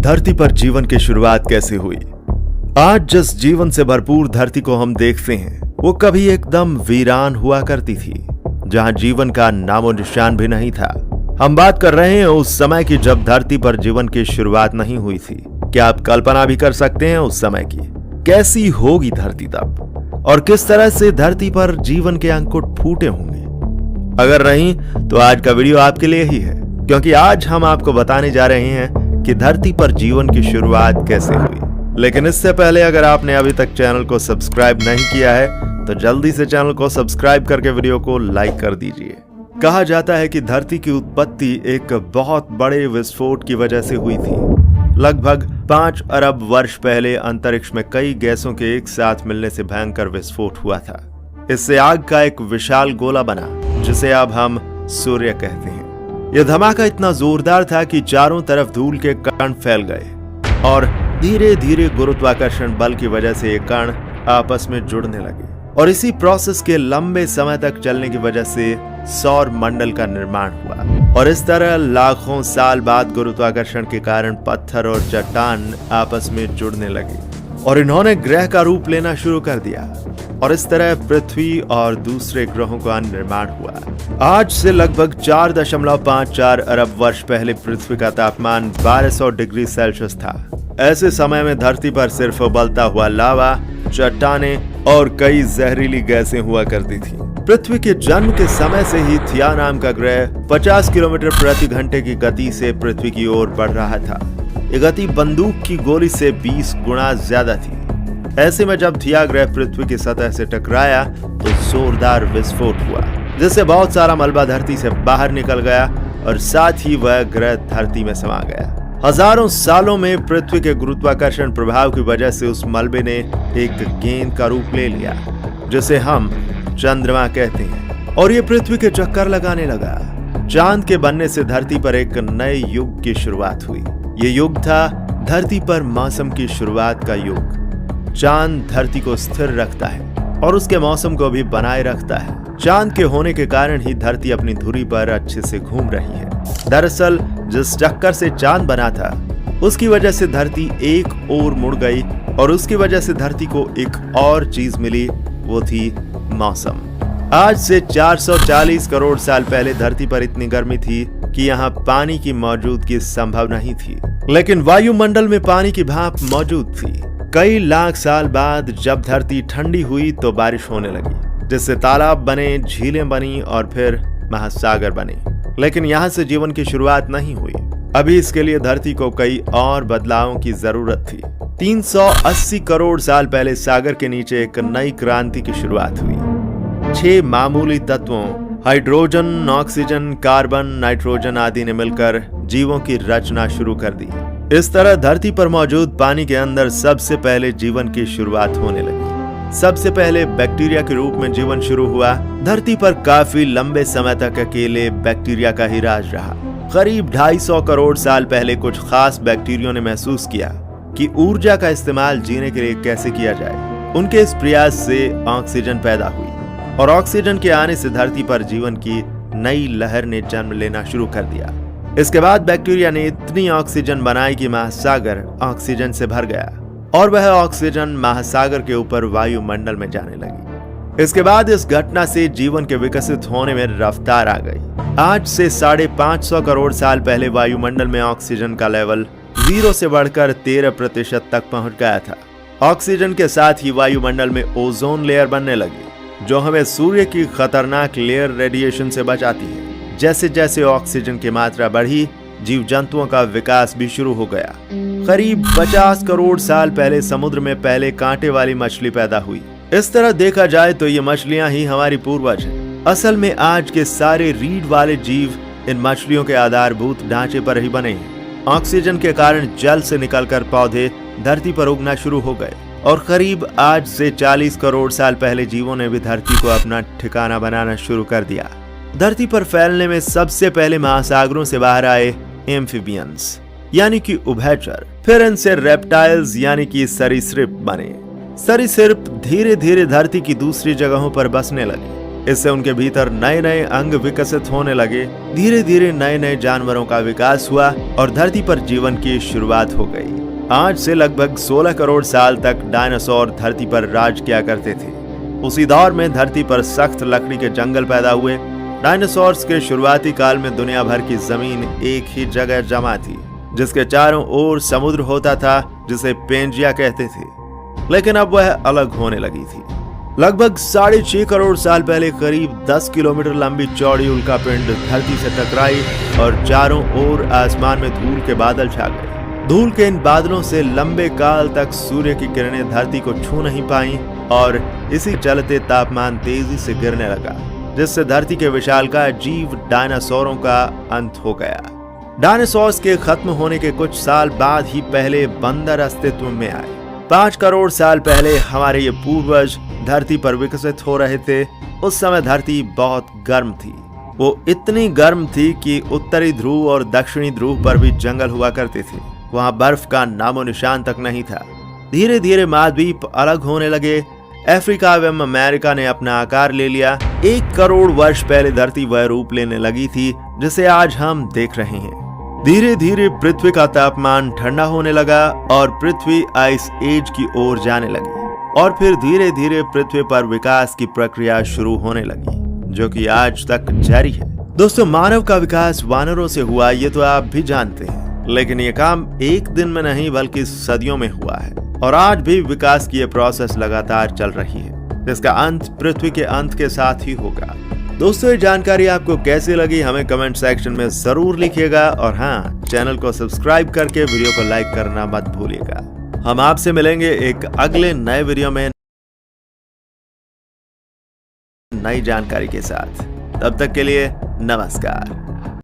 धरती पर जीवन की शुरुआत कैसे हुई। आज जिस जीवन से भरपूर धरती को हम देखते हैं वो कभी एकदम वीरान हुआ करती थी, जहां जीवन का नामो निशान भी नहीं था। हम बात कर रहे हैं उस समय की जब धरती पर जीवन की शुरुआत नहीं हुई थी। क्या आप कल्पना भी कर सकते हैं उस समय की कैसी होगी धरती तब, और किस तरह से धरती पर जीवन के अंकुर फूटे होंगे। अगर नहीं तो आज का वीडियो आपके लिए ही है, क्योंकि आज हम आपको बताने जा रहे हैं कि धरती पर जीवन की शुरुआत कैसे हुई। लेकिन इससे पहले अगर आपने अभी तक चैनल को सब्सक्राइब नहीं किया है तो जल्दी से चैनल को सब्सक्राइब करके वीडियो को लाइक कर दीजिए। कहा जाता है कि धरती की उत्पत्ति एक बहुत बड़े विस्फोट की वजह से हुई थी। लगभग 5 अरब वर्ष पहले अंतरिक्ष में कई गैसों के एक साथ मिलने से भयंकर विस्फोट हुआ था। इससे आग का एक विशाल गोला बना, जिसे अब हम सूर्य कहते हैं। यह धमाका इतना जोरदार था कि चारों तरफ धूल के कण फैल गए और धीरे धीरे गुरुत्वाकर्षण बल की वजह से ये कण आपस में जुड़ने लगे, और इसी प्रोसेस के लंबे समय तक चलने की वजह से सौर मंडल का निर्माण हुआ। और इस तरह लाखों साल बाद गुरुत्वाकर्षण के कारण पत्थर और चट्टान आपस में जुड़ने लगे और इन्होंने ग्रह का रूप लेना शुरू कर दिया, और इस तरह पृथ्वी और दूसरे ग्रहों का निर्माण हुआ। आज से लगभग 4.54 अरब वर्ष पहले पृथ्वी का तापमान 1200 डिग्री सेल्सियस था। ऐसे समय में धरती पर सिर्फ उबलता हुआ लावा, चट्टानें और कई जहरीली गैसें हुआ करती थी। पृथ्वी के जन्म के समय से ही थिया नाम का ग्रह 50 किलोमीटर प्रति घंटे की गति से पृथ्वी की ओर बढ़ रहा था। ये गति बंदूक की गोली से 20 गुना ज्यादा थी। ऐसे में जब थिया ग्रह पृथ्वी की सतह से टकराया तो जोरदार विस्फोट हुआ, जिससे बहुत सारा मलबा धरती से बाहर निकल गया और साथ ही वह ग्रह धरती में समा गया। हजारों सालों में पृथ्वी के गुरुत्वाकर्षण प्रभाव की वजह से उस मलबे ने एक गेंद का रूप ले लिया, जिसे हम चंद्रमा कहते हैं, और ये पृथ्वी के चक्कर लगाने लगा। चांद के बनने से धरती पर एक नए युग की शुरुआत हुई। ये युग था धरती पर मौसम की शुरुआत का युग। चांद धरती को स्थिर रखता है और उसके मौसम को भी बनाए रखता है। चांद के होने के कारण ही धरती अपनी धुरी पर अच्छे से घूम रही है। दरअसल जिस चक्कर से चांद बना था उसकी वजह से धरती एक ओर मुड़ गई, और उसकी वजह से धरती को एक और चीज मिली, वो थी मौसम। आज से 440 करोड़ साल पहले धरती पर इतनी गर्मी थी कि यहाँ पानी की मौजूदगी संभव नहीं थी, लेकिन वायुमंडल में पानी की भाप मौजूद थी। कई लाख साल बाद जब धरती ठंडी हुई तो बारिश होने लगी, जिससे तालाब बने, झीलें बनी और फिर महासागर बने। लेकिन यहाँ से जीवन की शुरुआत नहीं हुई। अभी इसके लिए धरती को कई और बदलावों की जरूरत थी। 380 करोड़ साल पहले सागर के नीचे एक नई क्रांति की शुरुआत हुई। 6 मामूली तत्वों हाइड्रोजन, ऑक्सीजन, कार्बन, नाइट्रोजन आदि ने मिलकर जीवों की रचना शुरू कर दी। इस तरह धरती पर मौजूद पानी के अंदर सबसे पहले जीवन की शुरुआत होने लगी। सबसे पहले बैक्टीरिया के रूप में जीवन शुरू हुआ। धरती पर काफी लंबे समय तक अकेले बैक्टीरिया का ही राज रहा। करीब 250 करोड़ साल पहले कुछ खास बैक्टीरियों ने महसूस किया कि ऊर्जा का इस्तेमाल जीने के लिए कैसे किया जाए। उनके इस प्रयास से ऑक्सीजन पैदा हुई, और ऑक्सीजन के आने से धरती पर जीवन की नई लहर ने जन्म लेना शुरू कर दिया। इसके बाद बैक्टीरिया ने इतनी ऑक्सीजन बनाई कि महासागर ऑक्सीजन से भर गया, और वह ऑक्सीजन महासागर के ऊपर वायुमंडल में जाने लगी। इसके बाद इस घटना से जीवन के विकसित होने में रफ्तार आ गई। आज से 550 करोड़ साल पहले वायुमंडल में ऑक्सीजन का लेवल 0 से बढ़कर 13% तक पहुंच गया था। ऑक्सीजन के साथ ही वायुमंडल में ओजोन लेयर बनने लगी, जो हमें सूर्य की खतरनाक लेयर रेडिएशन से बचाती है। जैसे जैसे ऑक्सीजन की मात्रा बढ़ी, जीव जंतुओं का विकास भी शुरू हो गया। करीब 50 करोड़ साल पहले समुद्र में पहले कांटे वाली मछली पैदा हुई। इस तरह देखा जाए तो ये मछलियां ही हमारी पूर्वज हैं। असल में आज के सारे रीढ़ वाले जीव इन मछलियों के आधारभूत ढांचे पर ही बने हैं। ऑक्सीजन के कारण जल से निकलकर पौधे धरती पर उगना शुरू हो गए, और करीब आज से 40 करोड़ साल पहले जीवों ने भी धरती को अपना ठिकाना बनाना शुरू कर दिया। धरती पर फैलने में सबसे पहले महासागरों से बाहर आए एम्फीबियंस, यानी कि उभयचर। फिर इनसे रेप्टाइल्स यानी कि सरीसृप बने। सरीसृप धीरे धीरे धरती की दूसरी जगहों पर बसने लगे। इससे उनके भीतर नए नए अंग विकसित होने लगे। धीरे धीरे नए नए जानवरों का विकास हुआ और धरती पर जीवन की शुरुआत हो गई। आज से लगभग 16 करोड़ साल तक डायनासोर धरती पर राज किया करते थे। उसी दौर में धरती पर सख्त लकड़ी के जंगल पैदा हुए। डायनासोर्स के शुरुआती काल में दुनिया भर की जमीन एक ही जगह जमा थी, जिसके चारों ओर समुद्र होता था, जिसे पेंजिया कहते थे। लेकिन अब वह अलग होने लगी थी। लगभग 6.5 करोड़ साल पहले करीब 10 किलोमीटर लंबी चौड़ी उल्कापिंड धरती से टकराई और चारों ओर आसमान में धूल के बादल छा गए। धूल के इन बादलों से लंबे काल तक सूर्य की किरणें धरती को छू नहीं पाईं और इसी चलते तापमान तेजी से गिरने लगा, जिससे धरती के विशालकाय जीव डायनासोरों का अंत हो गया। डायनासोर्स के खत्म होने के कुछ साल बाद ही पहले बंदर अस्तित्व में आए। 5 करोड़ साल पहले हमारे ये पूर्वज धरती पर विकसित हो रहे थे। उस समय धरती बहुत गर्म थी। वो इतनी गर्म थी कि उत्तरी ध्रुव और दक्षिणी ध्रुव पर भी जंगल हुआ करते थे। वहां बर्फ का नामो निशान तक नहीं था। धीरे धीरे महाद्वीप अलग होने लगे। अफ्रीका एवं अमेरिका ने अपना आकार ले लिया। 1 करोड़ वर्ष पहले धरती वह रूप लेने लगी थी जिसे आज हम देख रहे हैं। धीरे धीरे पृथ्वी का तापमान ठंडा होने लगा और पृथ्वी आइस एज की ओर जाने लगी और फिर धीरे धीरे पृथ्वी पर विकास की प्रक्रिया शुरू होने लगी, जो कि आज तक जारी है। दोस्तों, मानव का विकास वानरों से हुआ ये तो आप भी जानते हैं, लेकिन ये काम एक दिन में नहीं बल्कि सदियों में हुआ है और आज भी विकास की ये प्रोसेस लगातार चल रही है, जिसका अंत पृथ्वी के अंत के साथ ही होगा। दोस्तों, ये जानकारी आपको कैसी लगी हमें कमेंट सेक्शन में जरूर लिखिएगा और हाँ, चैनल को सब्सक्राइब करके वीडियो को लाइक करना मत भूलिएगा। हम आपसे मिलेंगे एक अगले नए वीडियो में नई जानकारी के साथ। तब तक के लिए नमस्कार।